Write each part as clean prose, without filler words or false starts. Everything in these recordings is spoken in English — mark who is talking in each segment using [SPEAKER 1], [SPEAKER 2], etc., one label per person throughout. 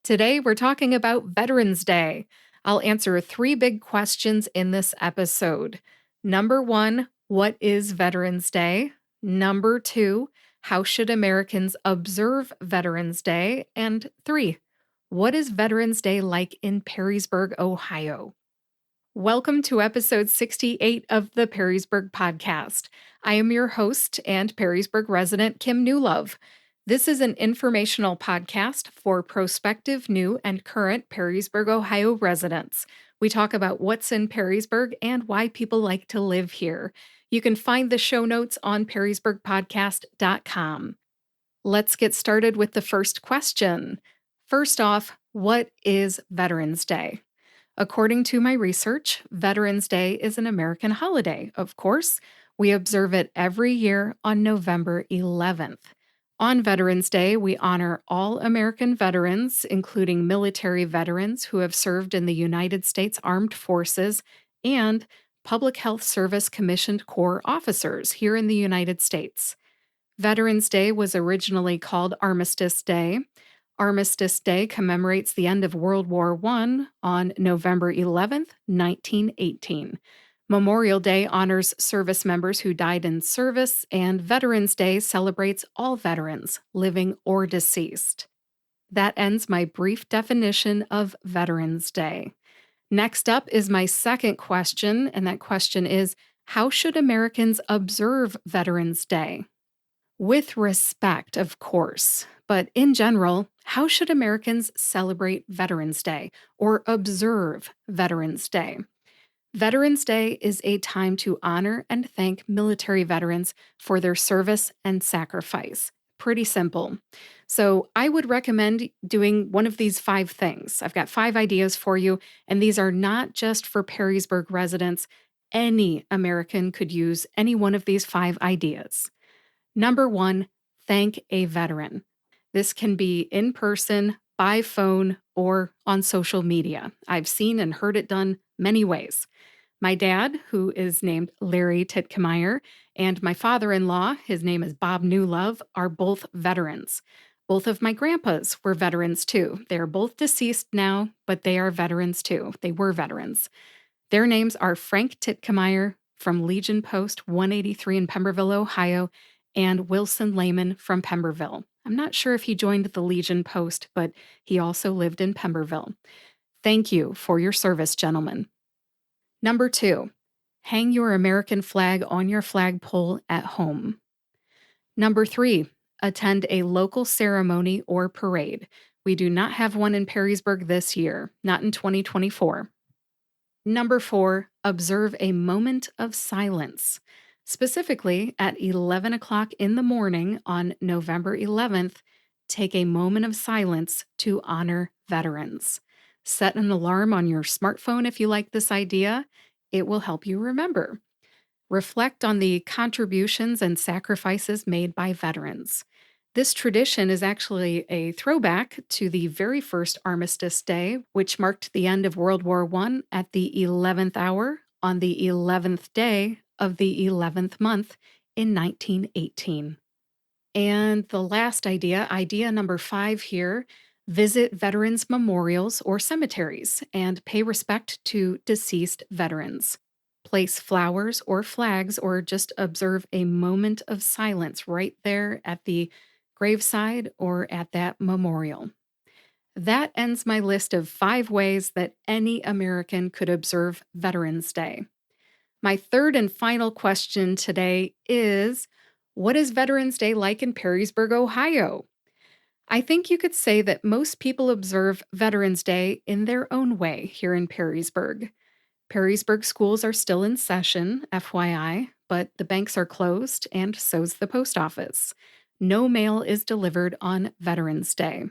[SPEAKER 1] Today, we're talking about Veterans Day. I'll answer three big questions in this episode. Number one, what is Veterans Day? Number two, how should Americans observe Veterans Day? And three, what is Veterans Day like in Perrysburg, Ohio? Welcome to episode 68 of the Perrysburg podcast. I am your host and Perrysburg resident, Kim Newlove. This is an informational podcast for prospective, new, and current Perrysburg, Ohio residents. We talk about what's in Perrysburg and why people like to live here. You can find the show notes on perrysburgpodcast.com. Let's get started with the first question. First off, what is Veterans Day? According to my research, Veterans Day is an American holiday, of course. We observe it every year on November 11th. On Veterans Day, we honor all American veterans, including military veterans who have served in the United States Armed Forces and Public Health Service Commissioned Corps officers here in the United States. Veterans Day was originally called Armistice Day. Armistice Day commemorates the end of World War I on November 11th, 1918. Memorial Day honors service members who died in service, and Veterans Day celebrates all veterans, living or deceased. That ends my brief definition of Veterans Day. Next up is my second question, and that question is, how should Americans observe Veterans Day? With respect, of course, but in general, how should Americans celebrate Veterans Day or observe Veterans Day? Veterans Day is a time to honor and thank military veterans for their service and sacrifice. Pretty simple. So I would recommend doing one of these 5 things. I've got 5 ideas for you, and these are not just for Perrysburg residents. Any American could use any one of these 5 ideas. Number 1, thank a veteran. This can be in person, by phone, or on social media. I've seen and heard it done many ways. My dad, who is named Larry Titkemeier, and my father-in-law, his name is Bob Newlove, are both veterans. Both of my grandpas were veterans too. They're both deceased now, but they are veterans too. They were veterans. Their names are Frank Titkemeier from Legion Post 183 in Pemberville, Ohio, and Wilson Lehman from Pemberville. I'm not sure if he joined the Legion Post, but he also lived in Pemberville. Thank you for your service, gentlemen. Number 2, hang your American flag on your flagpole at home. Number 3, attend a local ceremony or parade. We do not have one in Perrysburg this year, not in 2024. Number 4, observe a moment of silence. Specifically, at 11 o'clock in the morning on November 11th, take a moment of silence to honor veterans. Set an alarm on your smartphone if you like this idea. It will help you remember. Reflect on the contributions and sacrifices made by veterans. This tradition is actually a throwback to the very first Armistice Day, which marked the end of World War I at the 11th hour on the 11th day of the 11th month in 1918. And the last idea number 5 here, visit veterans' memorials or cemeteries and pay respect to deceased veterans. Place flowers or flags or just observe a moment of silence right there at the graveside or at that memorial. That ends my list of 5 ways that any American could observe Veterans Day. My third and final question today is, what is Veterans Day like in Perrysburg, Ohio? I think you could say that most people observe Veterans Day in their own way here in Perrysburg. Perrysburg schools are still in session, FYI, but the banks are closed and so's the post office. No mail is delivered on Veterans Day.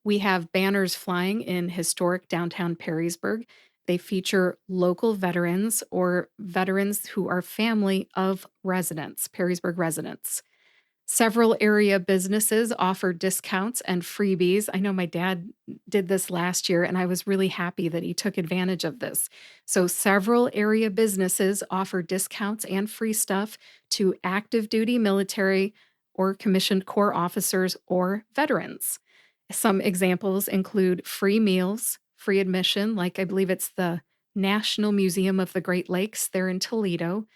[SPEAKER 1] We have banners flying in historic downtown Perrysburg. They feature local veterans or veterans who are family of residents, Perrysburg residents. Several area businesses offer discounts and freebies. I know my dad did this last year, and I was really happy that he took advantage of this. So several area businesses offer discounts and free stuff to active duty military or commissioned corps officers or veterans. Some examples include free meals, free admission, like I believe it's the National Museum of the Great Lakes there in Toledo,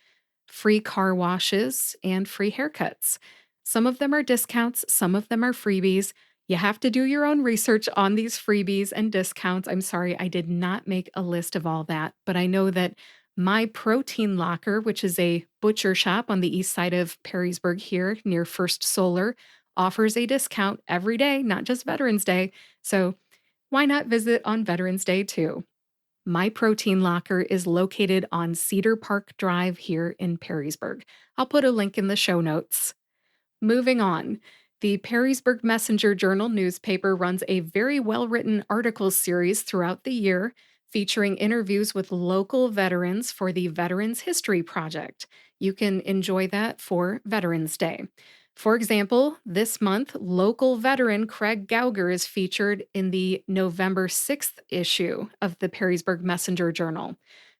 [SPEAKER 1] free car washes, and free haircuts. Some of them are discounts, some of them are freebies. You have to do your own research on these freebies and discounts. I'm sorry, I did not make a list of all that, but I know that My Protein Locker, which is a butcher shop on the east side of Perrysburg here near First Solar, offers a discount every day, not just Veterans Day. So why not visit on Veterans Day too? My Protein Locker is located on Cedar Park Drive here in Perrysburg. I'll put a link in the show notes. Moving on, the Perrysburg Messenger Journal newspaper runs a very well written article series throughout the year featuring interviews with local veterans for the Veterans History Project. You can enjoy that for Veterans Day. For example, this month, local veteran Craig Gauger is featured in the November 6th issue of the Perrysburg Messenger Journal.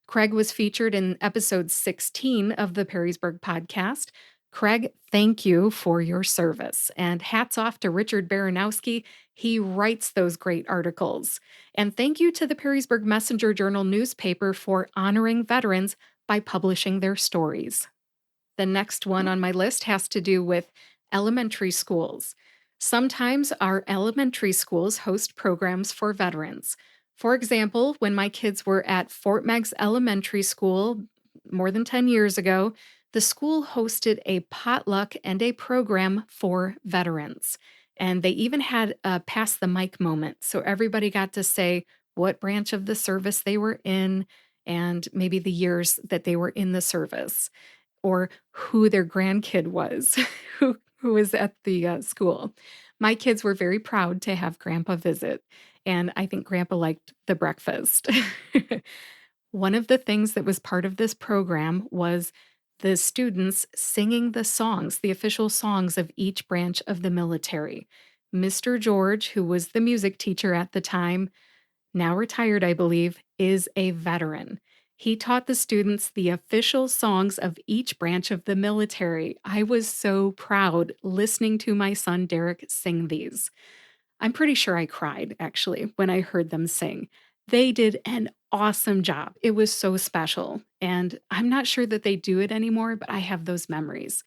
[SPEAKER 1] Craig was featured in episode 16 of the Perrysburg podcast. Craig, thank you for your service. And hats off to Richard Baranowski. He writes those great articles. And thank you to the Perrysburg Messenger Journal newspaper for honoring veterans by publishing their stories. The next one on my list has to do with elementary schools. Sometimes our elementary schools host programs for veterans. For example, when my kids were at Fort Meigs Elementary School more than 10 years ago, the school hosted a potluck and a program for veterans. And they even had a pass the mic moment. So everybody got to say what branch of the service they were in and maybe the years that they were in the service or who their grandkid was who was at the school. My kids were very proud to have grandpa visit, and I think grandpa liked the breakfast. One of the things that was part of this program was the students singing the songs, the official songs of each branch of the military. Mr. George, who was the music teacher at the time, now retired, I believe, is a veteran. He taught the students the official songs of each branch of the military. I was so proud listening to my son Derek sing these. I'm pretty sure I cried, actually, when I heard them sing. They did an awesome job. It was so special. And I'm not sure that they do it anymore, but I have those memories.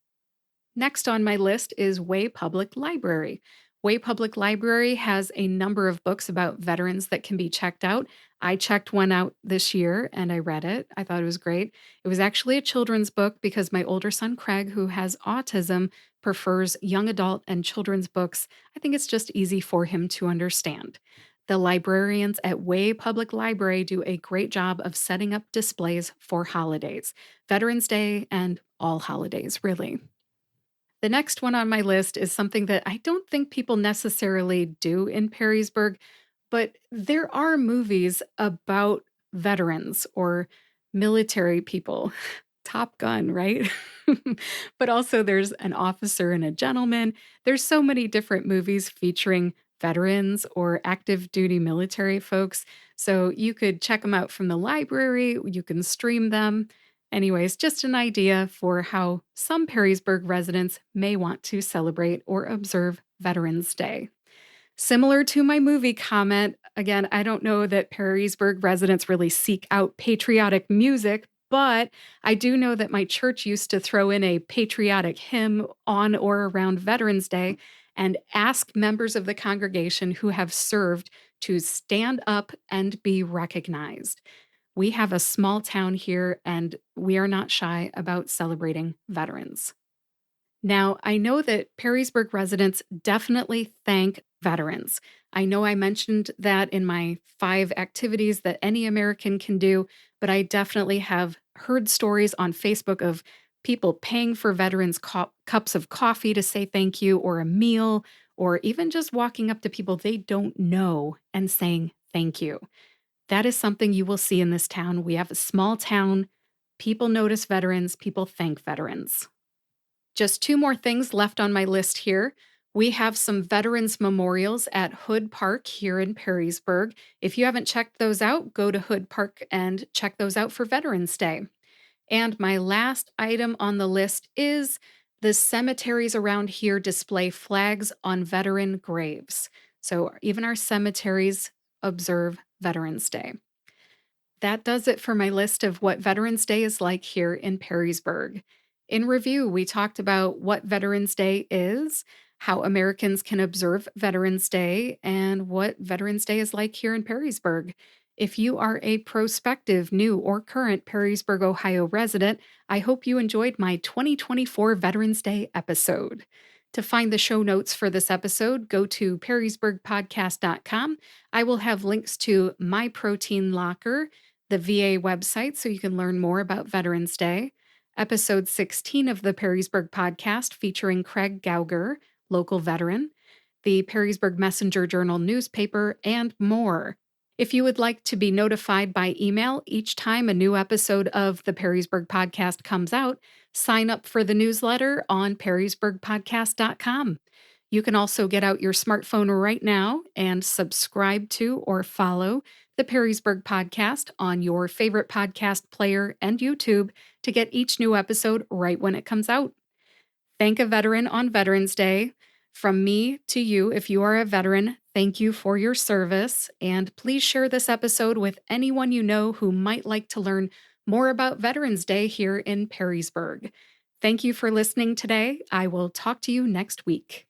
[SPEAKER 1] Next on my list is Way Public Library. Way Public Library has a number of books about veterans that can be checked out. I checked one out this year and I read it. I thought it was great. It was actually a children's book because my older son, Craig, who has autism, prefers young adult and children's books. I think it's just easy for him to understand. The librarians at Way Public Library do a great job of setting up displays for holidays, Veterans Day, and all holidays, really. The next one on my list is something that I don't think people necessarily do in Perrysburg, but there are movies about veterans or military people. Top Gun, right? But also there's An Officer and a Gentleman. There's so many different movies featuring veterans or active duty military folks. So you could check them out from the library, you can stream them. Anyways, just an idea for how some Perrysburg residents may want to celebrate or observe Veterans Day. Similar to my movie comment, again, I don't know that Perrysburg residents really seek out patriotic music, but I do know that my church used to throw in a patriotic hymn on or around Veterans Day and ask members of the congregation who have served to stand up and be recognized. We have a small town here, and we are not shy about celebrating veterans. Now, I know that Perrysburg residents definitely thank veterans. I know I mentioned that in my 5 activities that any American can do, but I definitely have heard stories on Facebook of people paying for veterans' cups of coffee to say thank you, or a meal, or even just walking up to people they don't know and saying thank you. That is something you will see in this town. We have a small town. People notice veterans, people thank veterans. Just 2 more things left on my list here. We have some veterans memorials at Hood Park here in Perrysburg. If you haven't checked those out, go to Hood Park and check those out for Veterans Day. And my last item on the list is the cemeteries around here display flags on veteran graves. So even our cemeteries observe Veterans Day. That does it for my list of what Veterans Day is like here in Perrysburg. In review, we talked about what Veterans Day is, how Americans can observe Veterans Day, and what Veterans Day is like here in Perrysburg. If you are a prospective, new, or current Perrysburg, Ohio resident, I hope you enjoyed my 2024 Veterans Day episode. To find the show notes for this episode, go to perrysburgpodcast.com. I will have links to My Protein Locker, the VA website, so you can learn more about Veterans Day, episode 16 of the Perrysburg podcast featuring Craig Gauger, local veteran, the Perrysburg Messenger Journal newspaper, and more. If you would like to be notified by email each time a new episode of the Perrysburg podcast comes out, sign up for the newsletter on perrysburgpodcast.com. You can also get out your smartphone right now and subscribe to or follow the Perrysburg podcast on your favorite podcast player and YouTube to get each new episode right when it comes out. Thank a veteran on Veterans Day. From me to you, if you are a veteran, thank you for your service. And please share this episode with anyone you know who might like to learn more about Veterans Day here in Perrysburg. Thank you for listening today. I will talk to you next week.